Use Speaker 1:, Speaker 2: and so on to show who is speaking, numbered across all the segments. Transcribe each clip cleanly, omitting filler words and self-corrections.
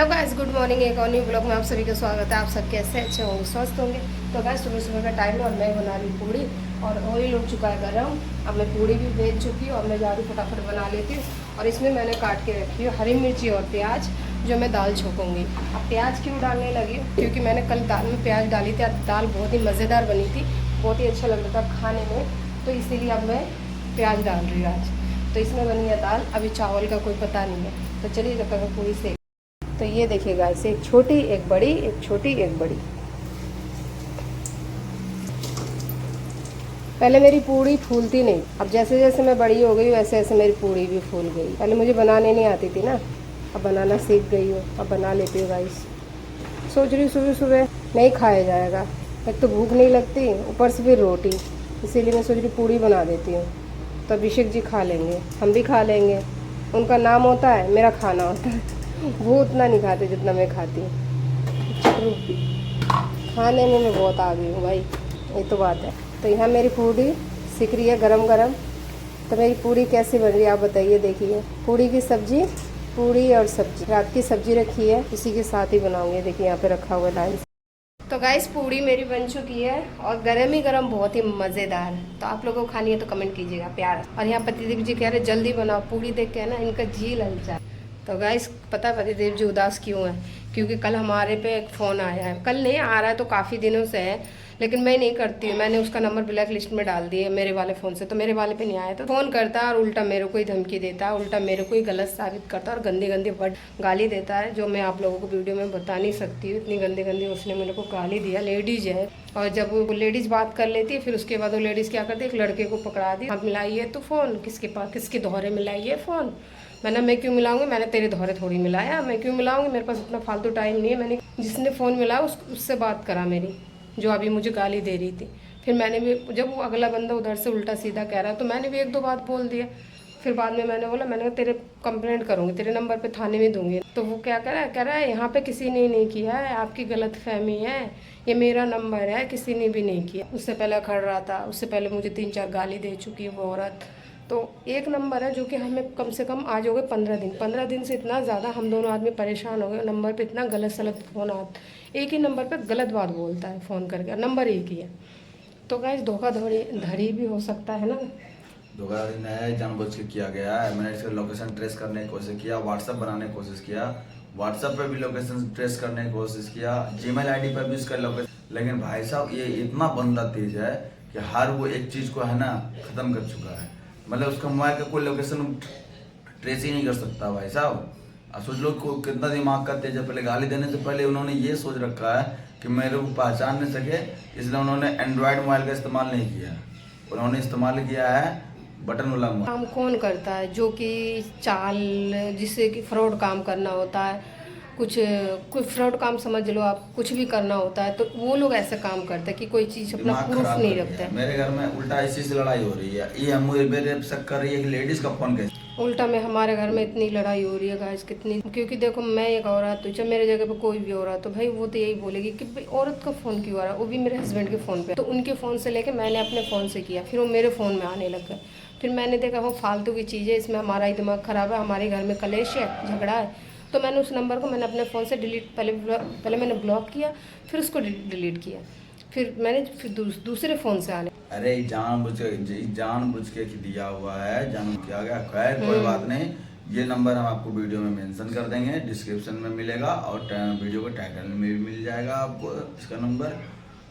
Speaker 1: Hello guys, good morning. एक और new blog में आप सभी का स्वागत है। आप सब कैसे अच्छे होंगे, स्वस्थ होंगे। तो गाइस सुबह सुबह का टाइम है और मैं बना रही पूड़ी और ऑयल उठ चुका है गरम। अब मैं पूड़ी भी बेच चुकी हूँ और मैं जा रही फटाफट बना लेती हूँ। और इसमें मैंने काट के रखी हूँ हरी मिर्ची और प्याज, जो मैं दाल छोकूँगी। अब प्याज क्यों डालने लगी हूँ, क्योंकि मैंने कल दाल में प्याज डाली थी। दाल बहुत ही मज़ेदार बनी थी, बहुत ही अच्छा लग रहा था खाने में, तो इसीलिए अब मैं प्याज डाल रही हूँ आज। तो इसमें बनी है दाल। अभी चावल का कोई पता नहीं है, तो चलिए जब तक मैं पूड़ी से। तो ये देखिएगा, ऐसे एक छोटी एक बड़ी, एक छोटी एक बड़ी। पहले मेरी पूड़ी फूलती नहीं, अब जैसे जैसे मैं बड़ी हो गई वैसे वैसे मेरी पूड़ी भी फूल गई। पहले मुझे बनाने नहीं आती थी ना, अब बनाना सीख गई हूँ, अब बना लेती हूँ गाइस। सोच रही हूँ सुबह सुबह नहीं खाया जाएगा, एक तो भूख नहीं लगती, ऊपर से फिर रोटी, इसीलिए मैं सोच रही पूड़ी बना देती हूँ। तो अभिषेक जी खा लेंगे, हम भी खा लेंगे। उनका नाम होता है, मेरा खाना होता है। वो उतना नहीं खाते जितना मैं खाती हूँ। खाने में मैं बहुत आ गई हूँ भाई, ये तो बात है। तो यहाँ मेरी पूड़ी सिक रही है गरम गरम। तो मेरी पूड़ी कैसी बन रही है आप बताइए। देखिए, पूड़ी की सब्जी, पूड़ी और सब्जी, रात की सब्जी रखी है, इसी के साथ ही बनाऊंगी। देखिए यहाँ पे रखा हुआ है लाइन। तो गाइस पूड़ी मेरी बन चुकी है और गरम ही गरम, बहुत ही मज़ेदार। तो आप लोगों को खानी है तो कमेंट कीजिएगा प्यार। और यहाँ पतिदेव जी कह रहे जल्दी बनाओ, पूड़ी देख के ना इनका जी ललचा। तो गाइस पता है पतिदेव जी उदास क्यों है, क्योंकि कल हमारे पे एक फ़ोन आया है। कल नहीं आ रहा है तो काफ़ी दिनों से है, लेकिन मैं नहीं करती हूँ। मैंने उसका नंबर ब्लैक लिस्ट में डाल दिया मेरे वाले फ़ोन से, तो मेरे वाले पे नहीं आया। तो फ़ोन करता है और उल्टा मेरे को ही धमकी देता है, उल्टा मेरे को ही गलत साबित करता है और गंदी गंदी वर्ड गाली देता है, जो मैं आप लोगों को वीडियो में बता नहीं सकती हूँ। इतनी गंदी गंदी उसने मेरे को गाली दिया। लेडीज़ है, और जब वो लेडीज़ बात कर लेती है फिर उसके बाद वो लेडीज़ क्या करती है, एक लड़के को पकड़ा दी। आप मिलाई है तो फ़ोन किसके पास, किसके दोहरे मिलाई है फ़ोन। मैं क्यों मिलाऊंगी, मैंने तेरे दोहरे थोड़ी मिलाया, मैं क्यों मिलाऊंगी, मेरे पास इतना फालतू टाइम नहीं है। मैंने जिसने फ़ोन मिलाया उससे बात करा मेरी, जो अभी मुझे गाली दे रही थी। फिर मैंने भी, जब वो अगला बंदा उधर से उल्टा सीधा कह रहा है तो मैंने भी एक दो बात बोल दिया। फिर बाद में मैंने बोला, मैंने कहा तेरे कंप्लेंट करूँगी, तेरे नंबर पे थाने में दूंगी। तो वो क्या कह रहा है यहाँ पे किसी ने नहीं किया है, आपकी गलत फहमी है, ये मेरा नंबर है, किसी ने भी नहीं किया। उससे पहले खड़ रहा था, उससे पहले मुझे 3-4 गाली दे चुकी है वो औरत। तो एक नंबर है जो कि हमें कम से कम आज हो गए 15 दिन। 15 दिन से इतना ज़्यादा हम दोनों आदमी परेशान हो गए। नंबर पे इतना गलत सलत फ़ोन आता, एक ही नंबर पे गलत बात बोलता है फ़ोन करके, नंबर एक ही है। तो गाइस धोखाधड़ी धड़ी भी हो सकता है ना।
Speaker 2: धोखाधड़ी नहीं है, जानबूझ के किया गया है। मैंने इसका लोकेशन ट्रेस करने की कोशिश किया, व्हाट्सएप बनाने की कोशिश किया, व्हाट्सएप पे भी लोकेशन ट्रेस करने की कोशिश किया, जीमेल आईडी पर भी इसका लोकेशन। लेकिन भाई साहब ये इतना बंदा तेज है कि हर वो एक चीज़ को है ना ख़त्म कर चुका है। मतलब उसका मोबाइल का कोई लोकेशन ट्रेस ही नहीं कर सकता भाई साहब। अब सोच लो को कितना दिमाग का तेज है। पहले गाली देने से पहले उन्होंने ये सोच रखा है कि मेरे को पहचान नहीं सके, इसलिए उन्होंने एंड्रॉयड मोबाइल का इस्तेमाल नहीं किया, उन्होंने इस्तेमाल किया है बटन वाला मोबाइल।
Speaker 1: काम कौन करता है, जो कि चाल, जिससे कि फ्रॉड काम करना होता है, कुछ कोई फ्रॉड काम समझ लो आप, कुछ भी करना होता है तो वो लोग ऐसे काम करते हैं कि कोई चीज़ अपना
Speaker 2: दिमाग
Speaker 1: प्रूफ
Speaker 2: खराब
Speaker 1: नहीं
Speaker 2: कर
Speaker 1: रखते
Speaker 2: दिया
Speaker 1: हैं।
Speaker 2: मेरे घर में। उल्टा इसी से लड़ाई हो रही है, ये मुझे मेरे शक कर रही है कि लेडीज का फोन कैसे।
Speaker 1: उल्टा में हमारे घर में इतनी लड़ाई हो रही है गाइस, कितनी, क्योंकि देखो मैं एक औरत हूँ, जब मेरे जगह पे कोई भी औरत तो भाई वो तो यही बोलेगी कि भाई औरत का फ़ोन क्यों आ रहा है, वो भी मेरे हस्बैंड के फ़ोन पे। तो उनके फ़ोन से लेके मैंने अपने फ़ोन से किया, फिर वो मेरे फ़ोन में आने लग गए। फिर मैंने देखा वो फालतू की चीज़ें, इसमें हमारा ही दिमाग ख़राब है, हमारे घर में कलेश है, झगड़ा है। तो मैंने उस नंबर को मैंने अपने फ़ोन से डिलीट, पहले मैंने ब्लॉक किया, फिर उसको डिलीट किया, फिर मैंने फिर दूसरे फ़ोन से आने।
Speaker 2: अरे जानबूझ के दिया हुआ है, जान किया गया। खैर कोई बात नहीं, ये नंबर हम आपको वीडियो में मेंशन कर देंगे, डिस्क्रिप्शन में मिलेगा और वीडियो के टाइटल में भी मिल जाएगा आपको इसका नंबर।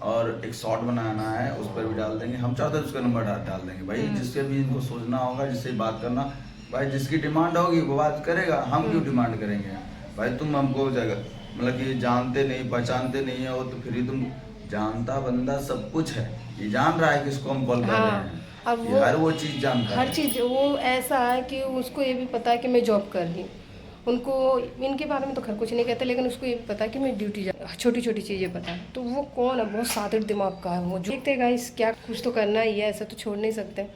Speaker 2: और एक शॉर्ट बनाना है उस पर भी डाल देंगे। हम चाहते हैं उसका नंबर डाल देंगे भाई, जिससे भी इनको सोचना होगा, जिससे बात करना भाई, जिसकी डिमांड होगी वो बात करेगा। हम क्यों डिमांड करेंगे भाई, तुम हमको जगह मतलब कि जानते नहीं पहचानते नहीं हो तो फिर ही तुम। जानता बंदा सब कुछ है, ये जान रहा है किसको हम कॉल कर रहे
Speaker 1: हाँ,
Speaker 2: हैं,
Speaker 1: अब
Speaker 2: ये
Speaker 1: वो
Speaker 2: हर वो चीज़ जानता
Speaker 1: हर
Speaker 2: है।
Speaker 1: चीज़ वो ऐसा है कि उसको ये भी पता है कि मैं जॉब कर रही हूँ। उनको इनके बारे में तो खैर कुछ नहीं कहते, लेकिन उसको ये भी पता है कि मैं ड्यूटी जा, छोटी छोटी चीज़ें पता है। तो वो कौन है, बहुत सादिर दिमाग का है वो। जो देखते गाइस, क्या कुछ तो करना ही है, ऐसा तो छोड़ नहीं सकते।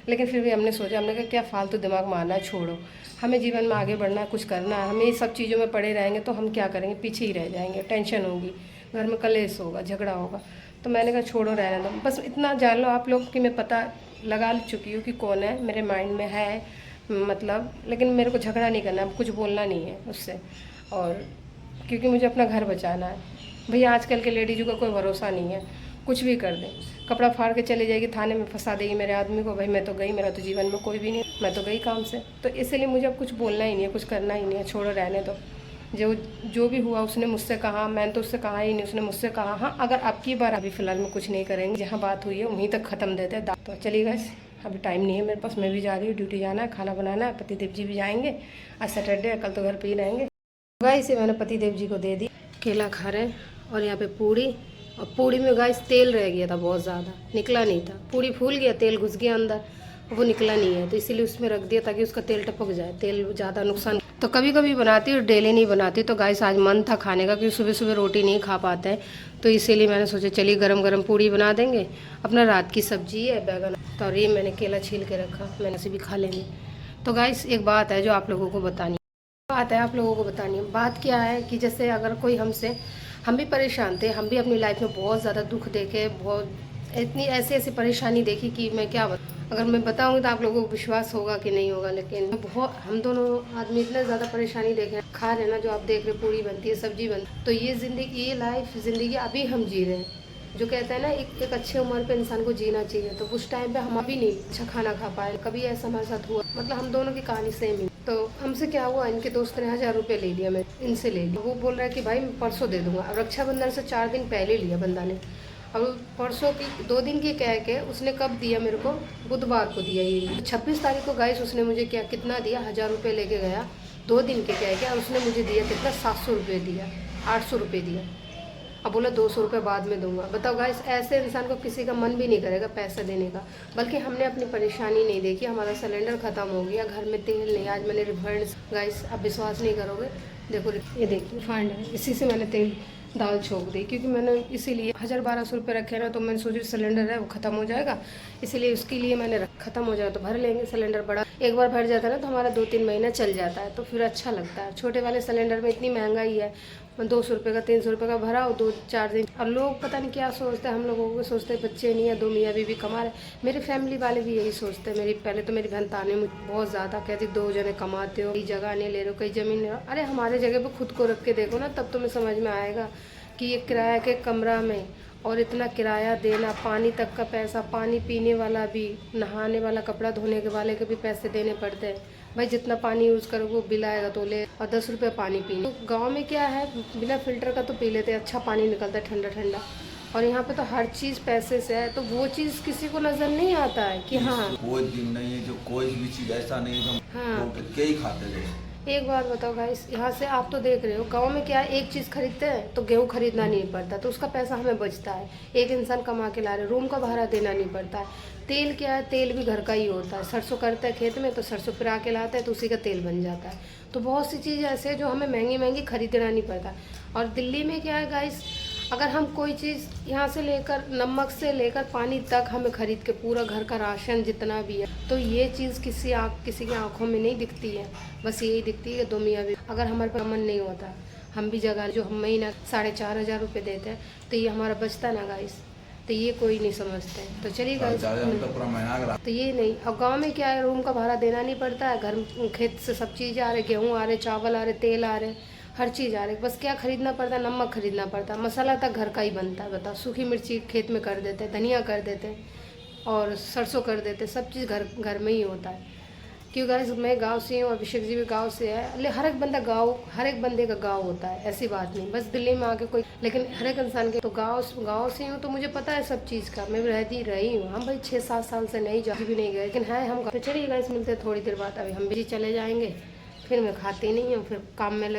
Speaker 1: लेकिन फिर भी हमने सोचा, हमने कहा क्या फालतू दिमाग मारना है, छोड़ो। हमें जीवन में आगे बढ़ना है, कुछ करना है। हमें ये सब चीज़ों में पड़े रहेंगे तो हम क्या करेंगे, पीछे ही रह जाएंगे, टेंशन होगी, घर में कलेश होगा, झगड़ा होगा। तो मैंने कहा छोड़ो, रहने दो। बस इतना जान लो आप लोग कि मैं पता लगा चुकी हूँ कि कौन है, मेरे माइंड में है मतलब। लेकिन मेरे को झगड़ा नहीं करना, कुछ बोलना नहीं है उससे। और क्योंकि मुझे अपना घर बचाना है। भैया आजकल के लेडीज़ों का कोई भरोसा नहीं है, कुछ भी कर दें, कपड़ा फाड़ के चली जाएगी, थाने में फंसा देगी मेरे आदमी को। भाई मैं तो गई, मेरा तो जीवन में कोई भी नहीं, मैं तो गई काम से। तो इसीलिए मुझे अब कुछ बोलना ही नहीं है, कुछ करना ही नहीं है, छोड़ो रहने दो। जो भी हुआ उसने मुझसे कहा, मैंने तो उससे कहा ही नहीं, उसने मुझसे कहा। हाँ, अगर आपकी बार अभी फ़िलहाल में कुछ नहीं करेंगे, जहाँ बात हुई है वहीं तक ख़त्म देते। तो चलिए गाइस, अभी टाइम नहीं है मेरे पास, मैं भी जा रही हूँ, ड्यूटी जाना है, खाना बनाना है, पतिदेव जी भी जाएंगे, आज सैटरडे है, कल तो घर पे ही रहेंगे। गाइस मैंने पतिदेव जी को दे दी, केला खा रहे हैं और यहाँ पे पूड़ी, और पूड़ी में गाइस तेल रह गया था बहुत ज़्यादा, निकला नहीं था, पूड़ी फूल गया, तेल घुस गया अंदर, वो निकला नहीं है, तो इसीलिए उसमें रख दिया ताकि उसका तेल टपक जाए, तेल ज़्यादा नुकसान। तो कभी कभी बनाती हूँ, डेली नहीं बनाती। तो गाइस आज मन था खाने का, क्योंकि सुबह सुबह रोटी नहीं खा पाते हैं, तो इसीलिए मैंने सोचा चलिए गरम गरम पूड़ी बना देंगे। अपना रात की सब्जी है बैगन, तो और ये मैंने केला छील के रखा, मैंने इसे भी खा लेंगे। तो गाइस एक बात है जो आप लोगों को बतानी है, बात क्या है कि जैसे अगर कोई हम भी परेशान थे, हम भी अपनी लाइफ में बहुत ज़्यादा दुख देखे, बहुत इतनी ऐसी परेशानी देखी कि मैं क्या अगर मैं बताऊंगी तो आप लोगों को विश्वास होगा कि नहीं होगा, लेकिन बहुत हम दोनों आदमी इतने ज़्यादा परेशानी देखे, खा रहे ना जो आप देख रहे, पूड़ी बनती है, सब्जी बनती है। तो ये ज़िंदगी अभी हम जी रहे हैं। जो कहते हैं ना एक अच्छे उम्र पे इंसान को जीना चाहिए, तो उस टाइम पे हम अभी नहीं अच्छा खाना खा पाए। कभी ऐसा हमारे साथ हुआ, मतलब हम दोनों की कहानी सेम ही। तो हमसे क्या हुआ, इनके दोस्त ने 1000 रुपये ले लिया, मैं इनसे ले लिया। वो बोल रहा है कि भाई मैं परसों दे दूंगा। अब रक्षाबंधन से 4 दिन पहले लिया बंदा ने, अब परसों की 2 दिन की कह के उसने कब दिया मेरे को, बुधवार को दिया। ये 26 तारीख को गाइस उसने मुझे कितना दिया, 1000 रुपये लेके गया 2 दिन के कह के, और उसने मुझे दिया कितना, 700 रुपये दिया, 800 रुपये दिया। अब बोला 200 रुपये बाद में दूंगा। बताओ गाइस, ऐसे इंसान को किसी का मन भी नहीं करेगा पैसा देने का। बल्कि हमने अपनी परेशानी नहीं देखी, हमारा सिलेंडर ख़त्म हो गया, घर में तेल नहीं, आज मैंने रिफंड, गाइस अब विश्वास नहीं करोगे, देखो ये देखिए रिफंड है, इसी से मैंने तेल दाल छोक दी, क्योंकि मैंने इसीलिए 1000-1200 रुपये रखे ना, तो मैंने सोची सिलेंडर है वो ख़त्म हो जाएगा, इसीलिए उसके लिए मैंने ख़त्म हो जाए तो भर लेंगे। सिलेंडर बड़ा एक बार भर जाता है ना तो हमारा 2-3 महीना चल जाता है, तो फिर अच्छा लगता है। छोटे वाले सिलेंडर में इतनी महंगाई है, 200 रुपये का 300 रुपये का भरा हो 2-4 दिन। और लोग पता नहीं क्या सोचते हैं, हम लोगों को सोचते हैं बच्चे नहीं है, 2 मियाँ बीवी कमा रहे। मेरे फैमिली वाले भी यही सोचते हैं। पहले तो मेरी बहन ताने मुझे बहुत ज़्यादा कहती, 2 जने कमाते हो, कई जगह नहीं ले रहे हो, कई ज़मीन ले रहे हो। अरे हमारे जगह पर खुद को रख के देखो ना, तब तुम्हें समझ में आएगा कि ये किराया के कमरा में और इतना किराया देना, पानी तक का पैसा, पानी पीने वाला भी, नहाने वाला, कपड़ा धोने के वाले के भी पैसे देने पड़ते हैं। भाई जितना पानी यूज़ करोगे वो बिल आएगा तो ले, और 10 रुपये पानी पीने। तो गांव में क्या है, बिना फिल्टर का तो पी लेते हैं, अच्छा पानी निकलता है ठंडा ठंडा। और यहाँ पे तो हर चीज़ पैसे से है, तो वो चीज़ किसी को नज़र नहीं आता है कि हाँ
Speaker 2: कोई दिन नहीं है जो कोई भी चीज़ ऐसा नहीं है जो
Speaker 1: हाँ
Speaker 2: के ही खाते रहे।
Speaker 1: एक बात बताओ गाइस, यहाँ से आप तो देख रहे हो, गांव में क्या है, एक चीज़ खरीदते हैं तो गेहूँ खरीदना नहीं पड़ता, तो उसका पैसा हमें बचता है। एक इंसान कमा के ला रहे, रूम का भाड़ा देना नहीं पड़ता है। तेल क्या है, तेल भी घर का ही होता है, सरसों करते हैं खेत में तो सरसों पिरा के लाते हैं तो उसी का तेल बन जाता है। तो बहुत सी चीज़ ऐसे है जो हमें महंगी महंगी खरीदना नहीं पड़ता। और दिल्ली में क्या है गाइस, अगर हम कोई चीज़ यहाँ से लेकर, नमक से लेकर पानी तक हमें खरीद के, पूरा घर का राशन जितना भी है, तो ये चीज़ किसी की आंखों में नहीं दिखती है। बस यही दिखती है 2 मियाँ भी। अगर हमारे पास मन नहीं होता, हम भी जगह जो हम महीना 4500 रुपये देते हैं, तो ये हमारा बचता ना गाइस, तो ये कोई नहीं समझते। तो चलिए गाइस, तो ये नहीं। और गाँव में क्या है, रूम का भाड़ा देना नहीं पड़ता है, घर खेत से सब चीज़ आ रहे, गेहूँ आ रहे, चावल आ रहे, तेल आ रहे, हर चीज़ आ रही। बस क्या खरीदना पड़ता है, नमक खरीदना पड़ता है, मसाला तक घर का ही बनता है। बताओ, सूखी मिर्ची खेत में कर देते हैं, धनिया कर देते हैं, और सरसों कर देते हैं, सब चीज़ घर में ही होता है। क्यों गाइस, मैं गांव से हूँ, अभिषेक जी भी गांव से है। हर एक बंदे का गांव होता है, ऐसी बात नहीं बस दिल्ली में आके कोई, लेकिन हर एक इंसान के तो गांव से हूँ, तो मुझे पता है सब चीज़ का। मैं रही हूँ। हम भाई 6-7 साल से नहीं भी नहीं गए, लेकिन है हम। तो चलिए गाइस, मिलते हैं थोड़ी देर बाद। अभी हम भी चले जाएंगे, फिर मैं खाती नहीं हूँ, फिर काम में